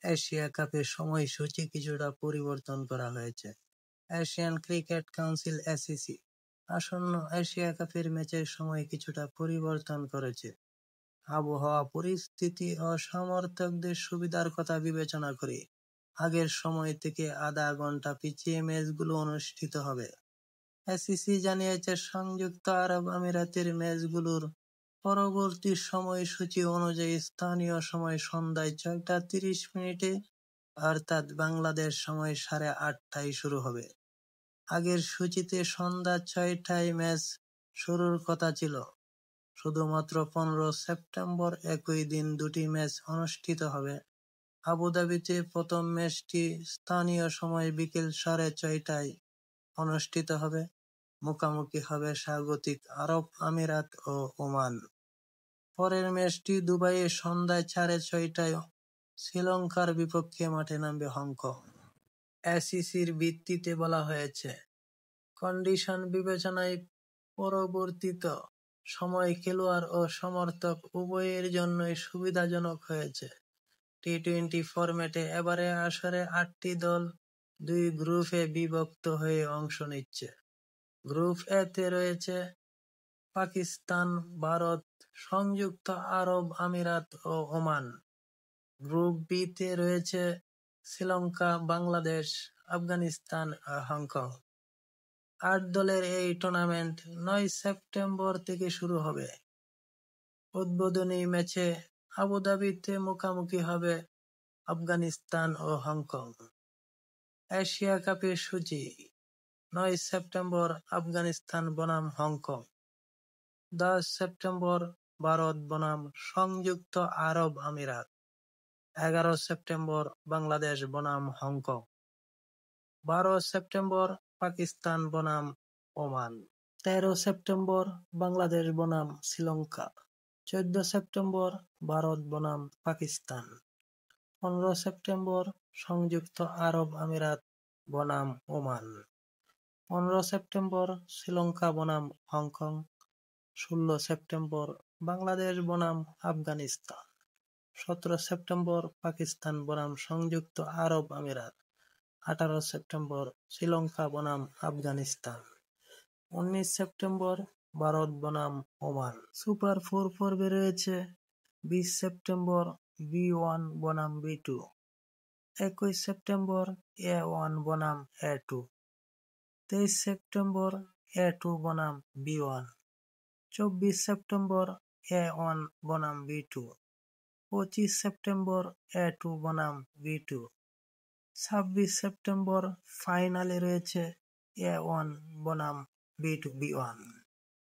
Asia কাপের সময়সূচি কিছুটা পরিবর্তন করা হয়েছে। এশিয়ান ক্রিকেট কাউন্সিল (এসিসি) আসন্ন এশিয়া কাপের ম্যাচের সময় কিছুটা পরিবর্তন করেছে। আবহাওয়া পরিস্থিতি ও সমর্থকদের সুবিধার কথা বিবেচনা করে আগের সময় থেকে আধা ঘন্টা পিছিয়ে ম্যাচগুলো অনুষ্ঠিত হবে। এসিসি জানিয়েছে, সংযুক্ত আরব আমিরাতের ম্যাচগুলোর পরবর্তী সময়সূচি অনুযায়ী স্থানীয় সময় সন্ধ্যায় ৬টা ৩০ অর্থাৎ বাংলাদেশ সময় ৮:৩০ শুরু হবে। আগের সূচিতে সন্ধ্যা ৬টায় ম্যাচ শুরুর কথা ছিল। শুধুমাত্র ১৫ সেপ্টেম্বর একই দিন দুটি ম্যাচ অনুষ্ঠিত হবে। আবুধাবিতে প্রথম ম্যাচটি স্থানীয় সময় বিকেল ৬:৩০টায় অনুষ্ঠিত হবে। মুখোমুখি হবে স্বাগতিক আরব আমিরাত ও ওমান। পরের ম্যাচটি দুবাইয়ে সন্ধ্যা ৬:৩০টায় শ্রীলঙ্কার বিপক্ষে মাঠে নামবে হংকং। এসিসির বিবৃতিতে বলা হয়েছে, কন্ডিশন বিবেচনায় পরিবর্তিত সময় খেলোয়াড় ও সমর্থক উভয়ের জন্যই সুবিধাজনক হয়েছে। টি-২০ ফরম্যাটে এবারের আসরে ৮টি দল ২ গ্রুপে বিভক্ত হয়ে অংশ নিচ্ছে। গ্রুপ এ-তে রয়েছে পাকিস্তান, ভারত, সংযুক্ত আরব আমিরাত ও ওমান। গ্রুপ বি-তে রয়েছে শ্রীলঙ্কা, বাংলাদেশ, আফগানিস্তান ও হংকং। ৮ দলের এই টুর্নামেন্ট ৯ সেপ্টেম্বর থেকে শুরু হবে। উদ্বোধনী ম্যাচে আবুধাবিতে মুখোমুখি হবে আফগানিস্তান ও হংকং। এশিয়া কাপের সূচি: ৯ সেপ্টেম্বর আফগানিস্তান বনাম হংকং, ১০ সেপ্টেম্বর ভারত বনাম সংযুক্ত আরব আমিরাত, ১১ সেপ্টেম্বর বাংলাদেশ বনাম হংকং, ১২ সেপ্টেম্বর পাকিস্তান বনাম ওমান, ১৩ সেপ্টেম্বর বাংলাদেশ বনাম শ্রীলঙ্কা, ১৪ সেপ্টেম্বর ভারত বনাম পাকিস্তান, ১৫ সেপ্টেম্বর সংযুক্ত আরব আমিরাত বনাম ওমান, ১৫ সেপ্টেম্বর শ্রীলঙ্কা বনাম হংকং, ১৬ সেপ্টেম্বর বাংলাদেশ বনাম আফগানিস্তান, ১৭ সেপ্টেম্বর পাকিস্তান বনাম সংযুক্ত আরব আমিরাত, ১৮ সেপ্টেম্বর শ্রীলঙ্কা বনাম আফগানিস্তান, ১৯ সেপ্টেম্বর ভারত বনাম ওমান। সুপার 4 পর্বে রয়েছে ২০ সেপ্টেম্বর বি-ওয়ান বনাম বি-টু, ২১ সেপ্টেম্বর এ-ওয়ান বনাম এ-টু, ২৩ সেপ্টেম্বর এ-টু বনাম বি-ওয়ান, ২৪ সেপ্টেম্বর এ-ওয়ান বনাম বি-টু, ২৫ সেপ্টেম্বর এ-টু বনাম বি-টু, ২৬ সেপ্টেম্বর ফাইনালে রয়েছে এ-ওয়ান বনাম বি-ওয়ান।